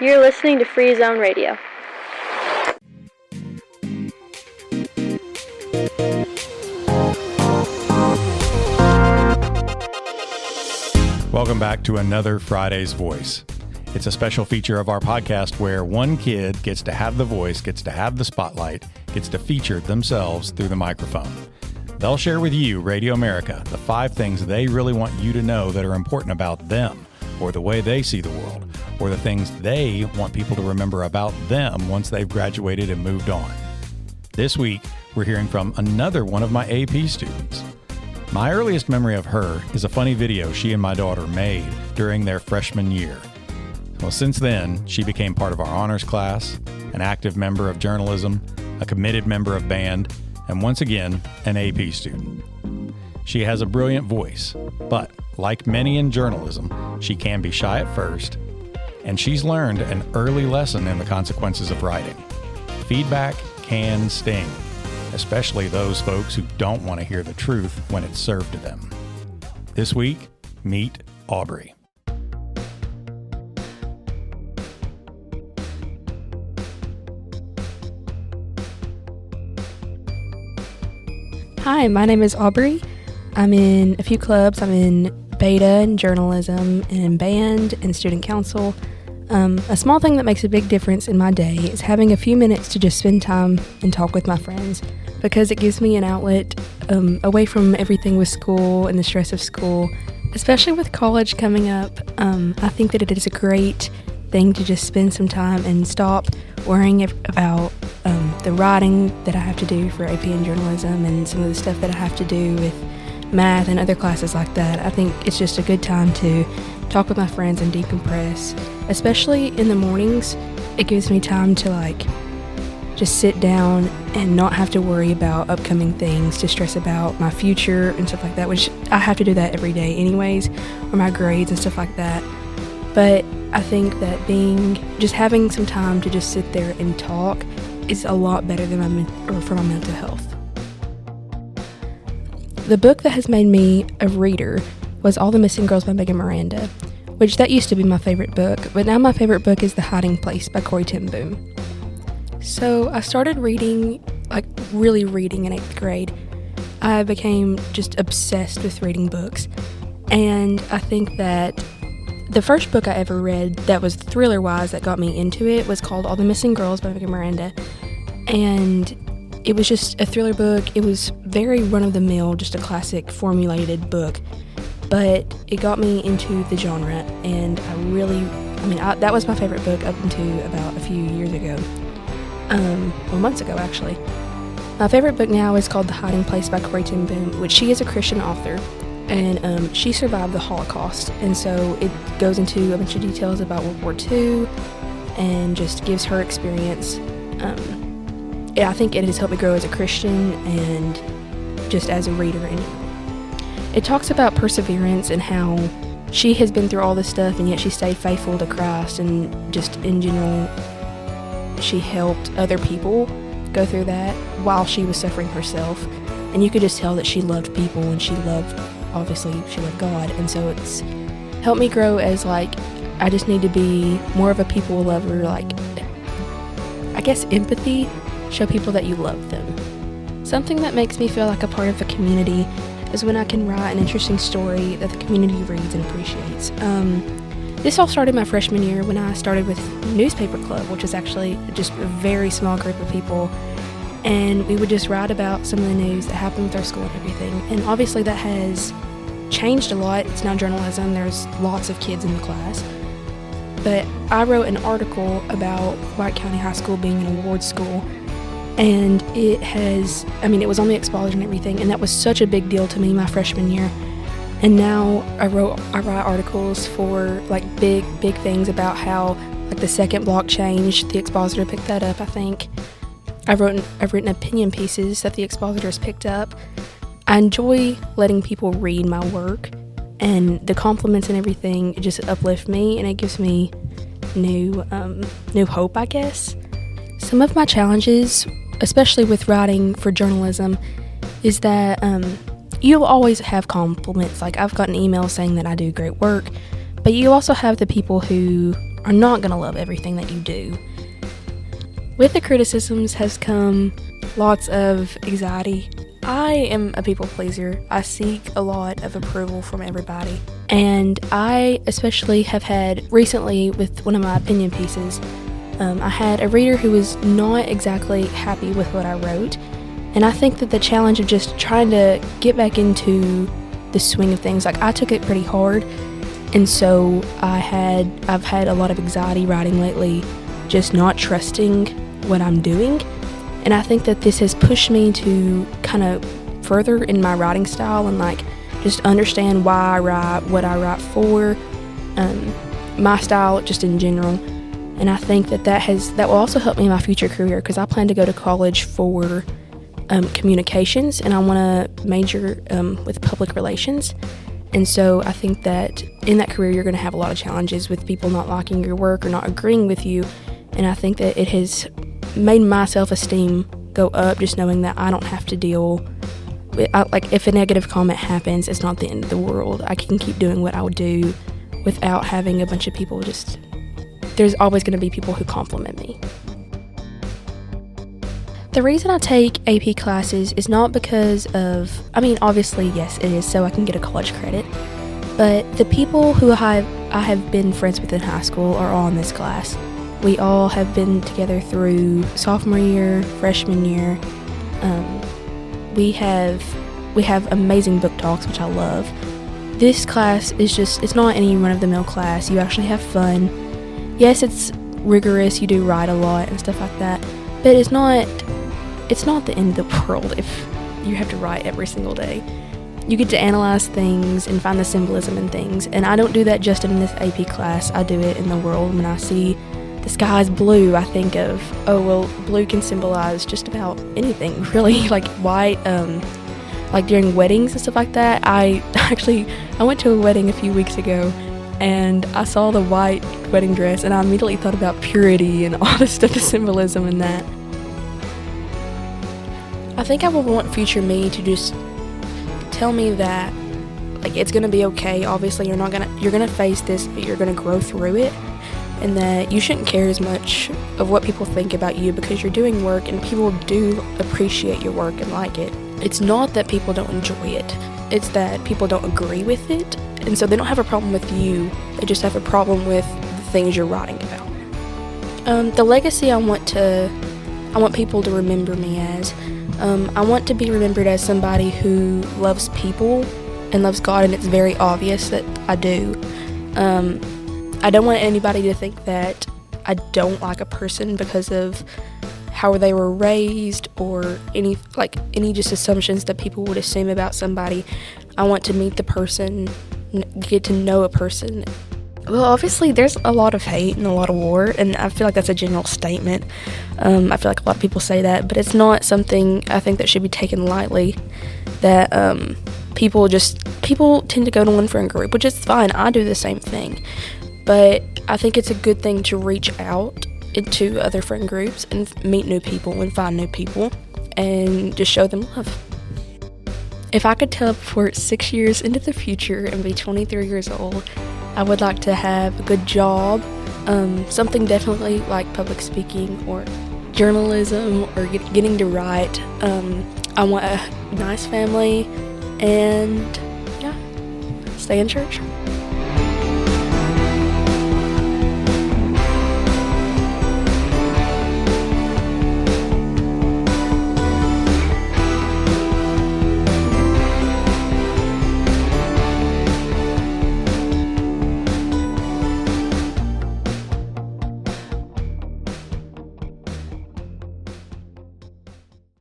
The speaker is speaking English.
You're listening to Free Zone Radio. Welcome back to another Friday's Voice. It's a special feature of our podcast where one kid gets to have the voice, gets to have the spotlight, gets to feature themselves through the microphone. They'll share with you, Radio America, the 5 things they really want you to know that are important about them, or the way they see the world, or the things they want people to remember about them once they've graduated and moved on. This week, we're hearing from another one of my AP students. My earliest memory of her is a funny video she and my daughter made during their freshman year. Well, since then, she became part of our honors class, an active member of journalism, a committed member of band, and once again, an AP student. She has a brilliant voice, but like many in journalism, she can be shy at first, and she's learned an early lesson in the consequences of writing. Feedback can sting, especially those folks who don't want to hear the truth when it's served to them. This week, meet Aubrey. Hi, my name is Aubrey. I'm in a few clubs. I'm in beta and journalism and in band and student council. A small thing that makes a big difference in my day is having a few minutes to just spend time and talk with my friends, because it gives me an outlet away from everything with school and the stress of school, especially with college coming up. I think that it is a great thing to just spend some time and stop worrying about the writing that I have to do for AP and journalism and some of the stuff that I have to do with math and other classes like that. I think it's just a good time to talk with my friends and decompress, especially in the mornings. It gives me time to just sit down and not have to worry about upcoming things, to stress about my future and stuff like that, which I have to do that every day anyways, or my grades and stuff like that. But I think that just having some time to just sit there and talk is a lot better than for my mental health. The book that has made me a reader was All the Missing Girls by Megan Miranda, which that used to be my favorite book, but now my favorite book is The Hiding Place by Corrie ten Boom. So I started reading, really reading in 8th grade. I became just obsessed with reading books, and I think that the first book I ever read that was thriller-wise that got me into it was called All the Missing Girls by Megan Miranda, and it was just a thriller book. It was very run-of-the-mill, just a classic formulated book, but it got me into the genre, and that was my favorite book up until about a few years ago. Months ago, actually. My favorite book now is called The Hiding Place by Corrie ten Boom, which she is a Christian author, and she survived the Holocaust, and so it goes into a bunch of details about World War II and just gives her experience. I think it has helped me grow as a Christian and just as a reader. And it talks about perseverance and how she has been through all this stuff and yet she stayed faithful to Christ, and just in general she helped other people go through that while she was suffering herself. And you could just tell that she loved people, and she loved God. And so it's helped me grow as I just need to be more of a people lover, empathy, show people that you love them. Something that makes me feel like a part of a community is when I can write an interesting story that the community reads and appreciates. This all started my freshman year when I started with Newspaper Club, which is actually just a very small group of people, and we would just write about some of the news that happened with our school and everything. And obviously that has changed a lot. It's now journalism. There's lots of kids in the class. But I wrote an article about White County High School being an award school, and it was on the expositor and everything, and that was such a big deal to me my freshman year. And now I write articles for big things about how the second block changed. The expositor picked that up, I think. I've written opinion pieces that the expositors picked up. I enjoy letting people read my work, and the compliments and everything, it just uplift me, and it gives me new hope, I guess. Some of my challenges, especially with writing for journalism, is that you'll always have compliments. I've gotten emails saying that I do great work, but you also have the people who are not going to love everything that you do. With the criticisms has come lots of anxiety. I am a people pleaser. I seek a lot of approval from everybody. And I especially have had recently with one of my opinion pieces, I had a reader who was not exactly happy with what I wrote. And I think that the challenge of just trying to get back into the swing of things, like I took it pretty hard. And so I've had a lot of anxiety writing lately, just not trusting what I'm doing. And I think that this has pushed me to kind of further in my writing style and like just understand why I write, what I write for, my style just in general. And I think that will also help me in my future career, because I plan to go to college for communications, and I want to major with public relations. And so I think that in that career you're going to have a lot of challenges with people not liking your work or not agreeing with you. And I think that it has made my self-esteem go up, just knowing that I don't have to deal with, like, if a negative comment happens, it's not the end of the world. I can keep doing what I would do without having a bunch of people there's always going to be people who compliment me. The reason I take AP classes is not because of, obviously, yes, it is so I can get a college credit, but the people who I have been friends with in high school are all in this class. We all have been together through sophomore year, freshman year. We have amazing book talks, which I love. This class is it's not any run-of-the-mill class. You actually have fun. Yes, it's rigorous. You do write a lot and stuff like that, but it's not the end of the world if you have to write every single day. You get to analyze things and find the symbolism in things, and I don't do that just in this AP class. I do it in the world. When I see the sky is blue, I think of, blue can symbolize just about anything, really, like white, like during weddings and stuff like that. I went to a wedding a few weeks ago, and I saw the white wedding dress, and I immediately thought about purity and all the stuff, the symbolism in that. I think I would want future me to just tell me that, like, it's gonna be okay. Obviously, you're gonna face this, but you're gonna grow through it. And that you shouldn't care as much of what people think about you, because you're doing work and people do appreciate your work and like it. It's not that people don't enjoy it, it's that people don't agree with it, and so they don't have a problem with you, they just have a problem with the things you're writing about. The legacy I want people to remember me as, I want to be remembered as somebody who loves people and loves God, and it's very obvious that I do. I don't want anybody to think that I don't like a person because of how they were raised or any just assumptions that people would assume about somebody. I want to meet the person, get to know a person. Well, obviously there's a lot of hate and a lot of war, and I feel like that's a general statement. I feel like a lot of people say that, but it's not something I think that should be taken lightly. That people tend to go to one friend group, which is fine. I do the same thing. But I think it's a good thing to reach out into other friend groups and meet new people and find new people and just show them love. If I could teleport 6 years into the future and be 23 years old, I would like to have a good job, something definitely like public speaking or journalism or getting to write. I want a nice family and, stay in church.